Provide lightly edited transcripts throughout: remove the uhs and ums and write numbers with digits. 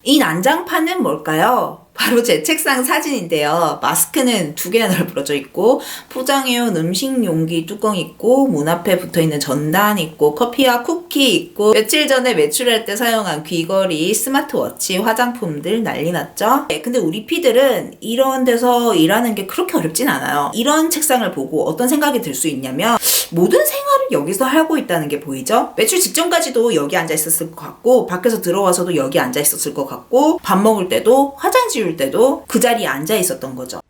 이 난장판은 뭘까요? 바로 제 책상 사진인데요. 마스크는 두 개나 널브러져 있고 포장해온 음식 용기 뚜껑 있고 문 앞에 붙어있는 전단 있고 커피와 쿠키 있고 며칠 전에 외출할 때 사용한 귀걸이, 스마트워치, 화장품들 난리 났죠? 네, 근데 우리 피들은 이런 데서 일하는 게 그렇게 어렵진 않아요. 이런 책상을 보고 어떤 생각이 들 수 있냐면 모든 생활을 여기서 하고 있다는 게 보이죠? 외출 직전까지도 여기 앉아 있었을 것 같고 밖에서 들어와서도 여기 앉아 있었을 것 같고 밥 먹을 때도 화장 지울 때도 그 자리에 앉아 있었던 거죠.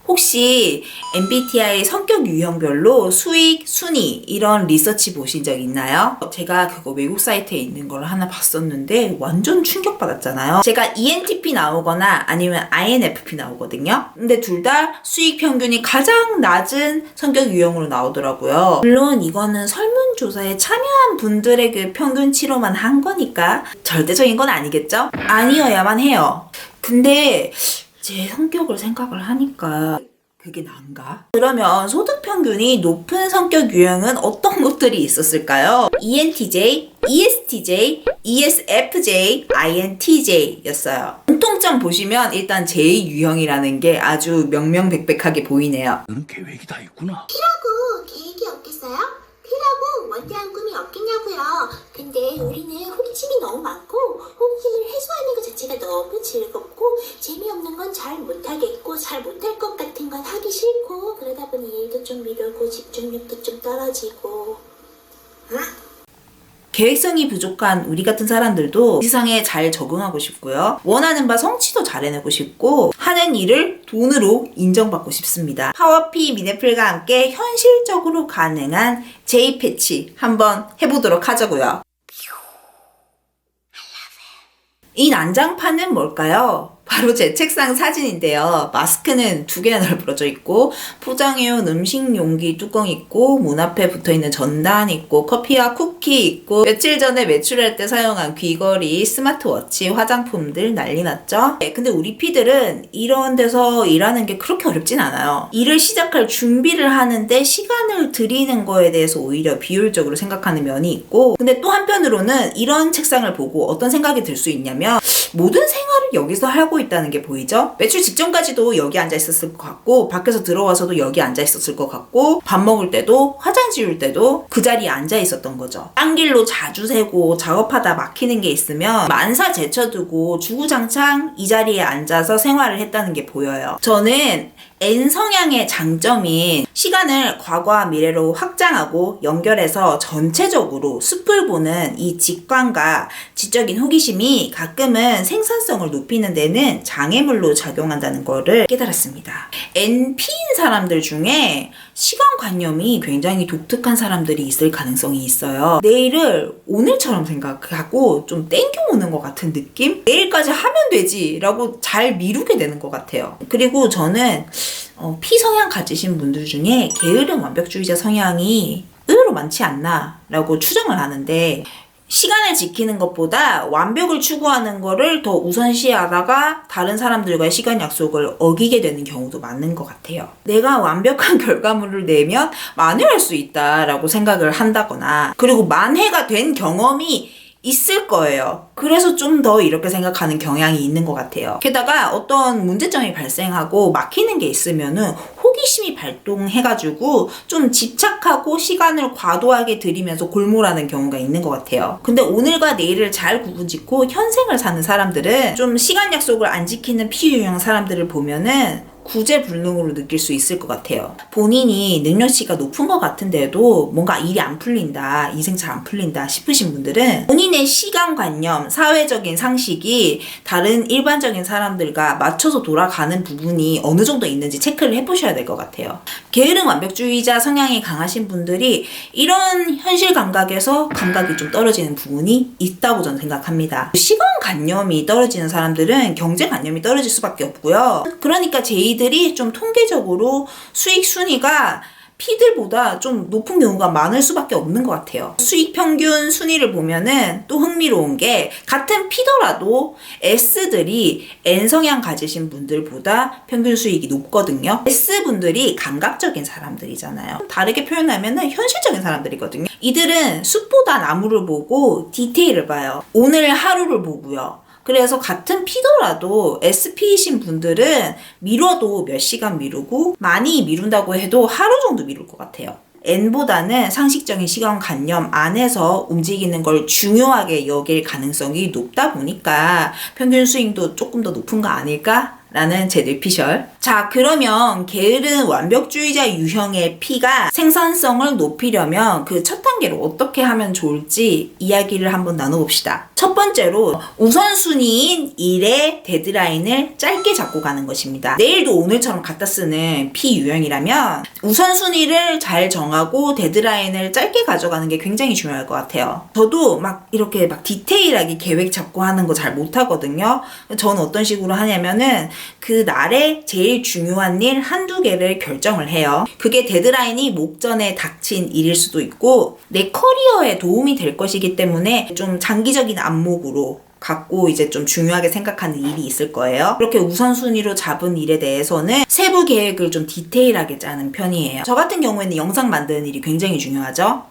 혹시 MBTI 성격 유형별로 수익, 순위 이런 리서치 보신 적 있나요? 제가 그거 외국 사이트에 있는 걸 하나 봤었는데 완전 충격받았잖아요. 제가 ENTP 나오거나 아니면 INFP 나오거든요. 근데 둘 다 수익 평균이 가장 낮은 성격 유형으로 나오더라고요. 물론 이거는 설문조사에 참여한 분들의 그 평균치로만 한 거니까 절대적인 건 아니겠죠? 아니어야만 해요. 근데 제 성격을 생각을 하니까 그게 난가? 그러면 소득 평균이 높은 성격 유형은 어떤 것들이 있었을까요? ENTJ, ESTJ, ESFJ, INTJ 였어요. 공통점 보시면 일단 J 유형이라는 게 아주 명명백백하게 보이네요. 너는 계획이 다 있구나. P라고 계획이 없겠어요? P라고 원대한 꿈이 없겠냐고요. 근데 우리는 호기심이 너무 많고 호기심을 해소하는 것 자체가 너무 즐겁고 재미없는 건 잘 못하겠고 잘 못할 것 같은 건 하기 싫고 그러다 보니 일도 좀 미루고 집중력도 좀 떨어지고 계획성이 부족한 우리 같은 사람들도 세상에 잘 적응하고 싶고요. 원하는 바 성취도 잘 해내고 싶고 하는 일을 돈으로 인정받고 싶습니다. 파워피 미네플과 함께 현실적으로 가능한 J 패치 한번 해보도록 하자고요. 이 난장판은 뭘까요? 바로 제 책상 사진인데요. 마스크는 두 개나 널브러져 있고 포장해온 음식 용기 뚜껑 있고 문 앞에 붙어있는 전단 있고 커피와 쿠키 있고 며칠 전에 외출할 때 사용한 귀걸이, 스마트워치, 화장품들 난리 났죠? 네, 근데 우리 피들은 이런 데서 일하는 게 그렇게 어렵진 않아요. 일을 시작할 준비를 하는데 시간을 들이는 거에 대해서 오히려 비효율적으로 생각하는 면이 있고 근데 또 한편으로는 이런 책상을 보고 어떤 생각이 들 수 있냐면 모든 생활을 여기서 하고 있다는 게 보이죠? 외출 직전까지도 여기 앉아 있었을 것 같고 밖에서 들어와서도 여기 앉아 있었을 것 같고 밥 먹을 때도 화장 지울 때도 그 자리에 앉아 있었던 거죠. 딴 길로 자주 새고 작업하다 막히는 게 있으면 만사 제쳐두고 주구장창 이 자리에 앉아서 생활을 했다는 게 보여요. 저는 N 성향의 장점인 시간을 과거와 미래로 확장하고 연결해서 전체적으로 숲을 보는 이 직관과 지적인 호기심이 가끔은 생산성을 높이는 데는 장애물로 작용한다는 거를 깨달았습니다. NP인 사람들 중에 시간관념이 굉장히 독특한 사람들이 있을 가능성이 있어요. 내일을 오늘처럼 생각하고 좀 땡겨오는 것 같은 느낌? 내일까지 하면 되지 라고 잘 미루게 되는 것 같아요. 그리고 저는 P 성향 가지신 분들 중에 게으른 완벽주의자 성향이 의외로 많지 않나 라고 추정을 하는데 시간을 지키는 것보다 완벽을 추구하는 거를 더 우선시하다가 다른 사람들과의 시간 약속을 어기게 되는 경우도 많은 것 같아요. 내가 완벽한 결과물을 내면 만회할 수 있다라고 생각을 한다거나 그리고 만회가 된 경험이 있을 거예요. 그래서 좀 더 이렇게 생각하는 경향이 있는 것 같아요. 게다가 어떤 문제점이 발생하고 막히는 게 있으면은 호기심이 발동해가지고 좀 집착하고 시간을 과도하게 들이면서 골몰하는 경우가 있는 것 같아요. 근데 오늘과 내일을 잘 구분짓고 현생을 사는 사람들은 좀 시간 약속을 안 지키는 피유형 사람들을 보면은 구제불능으로 느낄 수 있을 것 같아요. 본인이 능력치가 높은 것 같은데도 뭔가 일이 안 풀린다, 인생 잘 안 풀린다 싶으신 분들은 본인의 시간관념, 사회적인 상식이 다른 일반적인 사람들과 맞춰서 돌아가는 부분이 어느 정도 있는지 체크를 해보셔야 될 것 같아요. 게으른 완벽주의자 성향이 강하신 분들이 이런 현실 감각에서 감각이 좀 떨어지는 부분이 있다고 저는 생각합니다. 시간관념이 떨어지는 사람들은 경제관념이 떨어질 수밖에 없고요. 그러니까 제이들이 좀 통계적으로 수익 순위가 P들보다 좀 높은 경우가 많을 수밖에 없는 것 같아요. 수익 평균 순위를 보면은 또 흥미로운 게 같은 P더라도 S들이 N 성향 가지신 분들보다 평균 수익이 높거든요. S분들이 감각적인 사람들이잖아요. 다르게 표현하면은 현실적인 사람들이거든요. 이들은 숲보다 나무를 보고 디테일을 봐요. 오늘 하루를 보고요. 그래서 같은 P더라도 SP이신 분들은 미뤄도 몇 시간 미루고 많이 미룬다고 해도 하루 정도 미룰 것 같아요. N보다는 상식적인 시간관념 안에서 움직이는 걸 중요하게 여길 가능성이 높다 보니까 평균 수익도 조금 더 높은 거 아닐까? 라는 제 뇌피셜. 자, 그러면 게으른 완벽주의자 유형의 P가 생산성을 높이려면 그 첫 단계로 어떻게 하면 좋을지 이야기를 한번 나눠봅시다. 첫 번째로 우선순위인 일의 데드라인을 짧게 잡고 가는 것입니다. 내일도 오늘처럼 갖다 쓰는 P 유형이라면 우선순위를 잘 정하고 데드라인을 짧게 가져가는 게 굉장히 중요할 것 같아요. 저도 이렇게 디테일하게 계획 잡고 하는 거 잘 못하거든요. 저는 어떤 식으로 하냐면은 그 날에 제일 중요한 일 한두 개를 결정을 해요. 그게 데드라인이 목전에 닥친 일일 수도 있고 내 커리어에 도움이 될 것이기 때문에 좀 장기적인 안목으로 갖고 이제 좀 중요하게 생각하는 일이 있을 거예요. 그렇게 우선순위로 잡은 일에 대해서는 세부 계획을 좀 디테일하게 짜는 편이에요. 저 같은 경우에는 영상 만드는 일이 굉장히 중요하죠.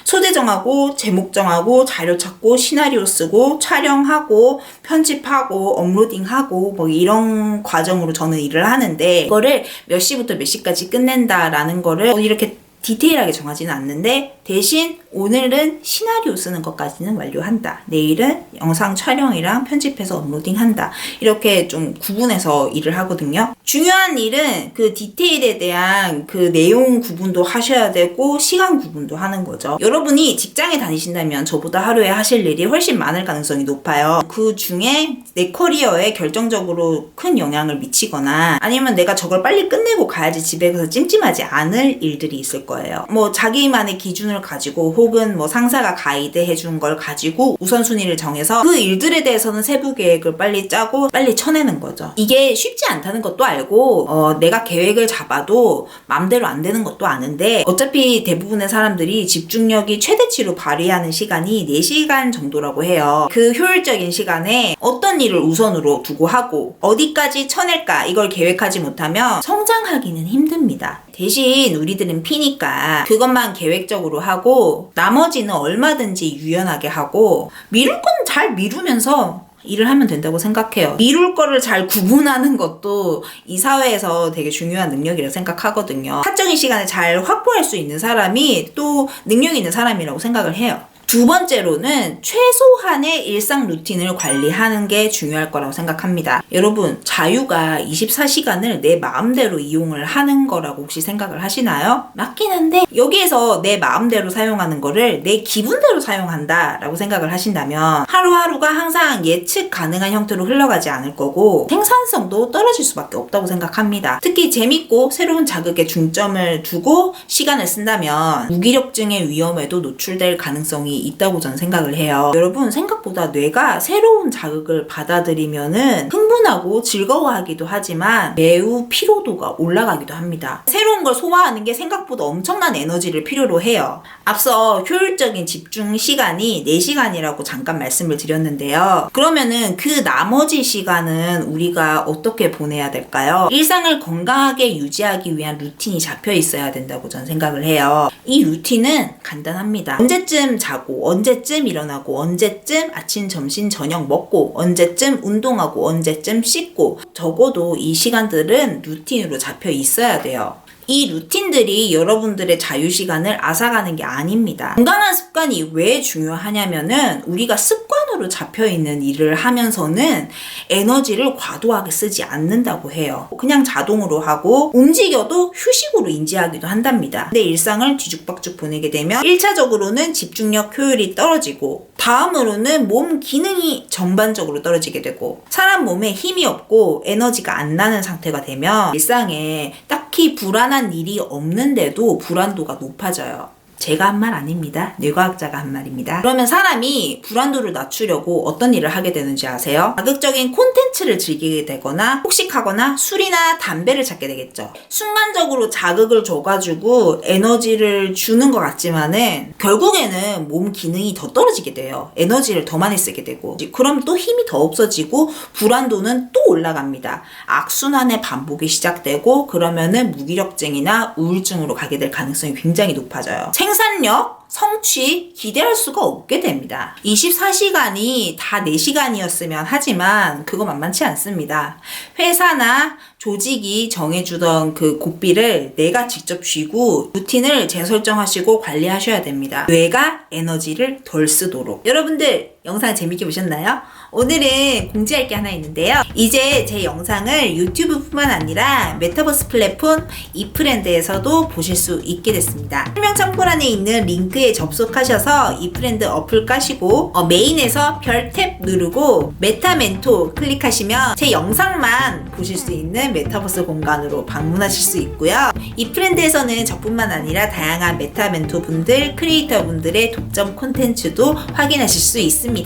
소재 정하고 제목 정하고 자료 찾고 시나리오 쓰고 촬영하고 편집하고 업로딩하고 이런 과정으로 저는 일을 하는데 이거를 몇 시부터 몇 시까지 끝낸다라는 거를 이렇게 디테일하게 정하지는 않는데 대신 오늘은 시나리오 쓰는 것까지는 완료한다. 내일은 영상 촬영이랑 편집해서 업로딩한다. 이렇게 좀 구분해서 일을 하거든요. 중요한 일은 그 디테일에 대한 그 내용 구분도 하셔야 되고 시간 구분도 하는 거죠. 여러분이 직장에 다니신다면 저보다 하루에 하실 일이 훨씬 많을 가능성이 높아요. 그 중에 내 커리어에 결정적으로 큰 영향을 미치거나 아니면 내가 저걸 빨리 끝내고 가야지 집에 가서 찜찜하지 않을 일들이 있을 거예요. 자기만의 기준을 가지고 혹은 상사가 가이드 해준 걸 가지고 우선순위를 정해서 그 일들에 대해서는 세부 계획을 빨리 짜고 빨리 쳐내는 거죠. 이게 쉽지 않다는 것도 알고 내가 계획을 잡아도 맘대로 안 되는 것도 아는데 어차피 대부분의 사람들이 집중력이 최대치로 발휘하는 시간이 4시간 정도라고 해요. 그 효율적인 시간에 어떤 일을 우선으로 두고 하고 어디까지 쳐낼까 이걸 계획하지 못하면 성장하기는 힘듭니다. 대신 우리들은 P니까 그것만 계획적으로 하고 나머지는 얼마든지 유연하게 하고 미룰 건 잘 미루면서 일을 하면 된다고 생각해요. 미룰 거를 잘 구분하는 것도 이 사회에서 되게 중요한 능력이라고 생각하거든요. 사적인 시간을 잘 확보할 수 있는 사람이 또 능력 있는 사람이라고 생각을 해요. 두 번째로는 최소한의 일상 루틴을 관리하는 게 중요할 거라고 생각합니다. 여러분, 자유가 24시간을 내 마음대로 이용을 하는 거라고 혹시 생각을 하시나요? 맞긴 한데 여기에서 내 마음대로 사용하는 거를 내 기분대로 사용한다 라고 생각을 하신다면 하루하루가 항상 예측 가능한 형태로 흘러가지 않을 거고 생산성도 떨어질 수밖에 없다고 생각합니다. 특히 재밌고 새로운 자극에 중점을 두고 시간을 쓴다면 무기력증의 위험에도 노출될 가능성이 있다고 저는 생각을 해요. 여러분, 생각보다 뇌가 새로운 자극을 받아들이면은 흥분하고 즐거워하기도 하지만 매우 피로도가 올라가기도 합니다. 새로운 걸 소화하는 게 생각보다 엄청난 에너지를 필요로 해요. 앞서 효율적인 집중 시간이 4시간이라고 잠깐 말씀을 드렸는데요. 그러면은 그 나머지 시간은 우리가 어떻게 보내야 될까요? 일상을 건강하게 유지하기 위한 루틴이 잡혀 있어야 된다고 저는 생각을 해요. 이 루틴은 간단합니다. 언제쯤 자고 언제쯤 일어나고 언제쯤 아침, 점심, 저녁 먹고 언제쯤 운동하고 언제쯤 씻고 적어도 이 시간들은 루틴으로 잡혀 있어야 돼요. 이 루틴들이 여러분들의 자유시간을 앗아가는 게 아닙니다. 건강한 습관이 왜 중요하냐면은 우리가 습관으로 잡혀있는 일을 하면서는 에너지를 과도하게 쓰지 않는다고 해요. 그냥 자동으로 하고 움직여도 휴식으로 인지하기도 한답니다. 내 일상을 뒤죽박죽 보내게 되면 1차적으로는 집중력 효율이 떨어지고 다음으로는 몸 기능이 전반적으로 떨어지게 되고 사람 몸에 힘이 없고 에너지가 안 나는 상태가 되면 일상에 딱히 불안한 일이 없는데도 불안도가 높아져요. 제가 한 말 아닙니다. 뇌과학자가 한 말입니다. 그러면 사람이 불안도를 낮추려고 어떤 일을 하게 되는지 아세요? 자극적인 콘텐츠를 즐기게 되거나 폭식하거나 술이나 담배를 찾게 되겠죠. 순간적으로 자극을 줘가지고 에너지를 주는 것 같지만은 결국에는 몸 기능이 더 떨어지게 돼요. 에너지를 더 많이 쓰게 되고 그럼 또 힘이 더 없어지고 불안도는 또 올라갑니다. 악순환의 반복이 시작되고 그러면은 무기력증이나 우울증으로 가게 될 가능성이 굉장히 높아져요. 생산력, 성취 기대할 수가 없게 됩니다. 24시간이 다 4시간이었으면 하지만 그거 만만치 않습니다. 회사나 조직이 정해주던 그 고삐를 내가 직접 쥐고 루틴을 재설정하시고 관리하셔야 됩니다. 뇌가 에너지를 덜 쓰도록. 여러분들 영상 재밌게 보셨나요? 오늘은 공지할 게 하나 있는데요. 이제 제 영상을 유튜브뿐만 아니라 메타버스 플랫폼 이프렌드에서도 보실 수 있게 됐습니다. 설명 참고란에 있는 링크에 접속하셔서 이프렌드 어플 까시고 메인에서 별 탭 누르고 메타멘토 클릭하시면 제 영상만 보실 수 있는 메타버스 공간으로 방문하실 수 있고요. 이프렌드에서는 저뿐만 아니라 다양한 메타멘토 분들, 크리에이터 분들의 독점 콘텐츠도 확인하실 수 있습니다.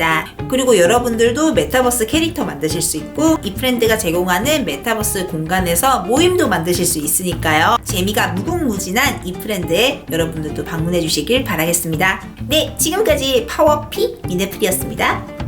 그리고 여러분들도 메타버스 캐릭터 만드실 수 있고 이프렌드가 제공하는 메타버스 공간에서 모임도 만드실 수 있으니까요. 재미가 무궁무진한 이프렌드에 여러분들도 방문해 주시길 바라겠습니다. 네, 지금까지 파워피 미네플이었습니다.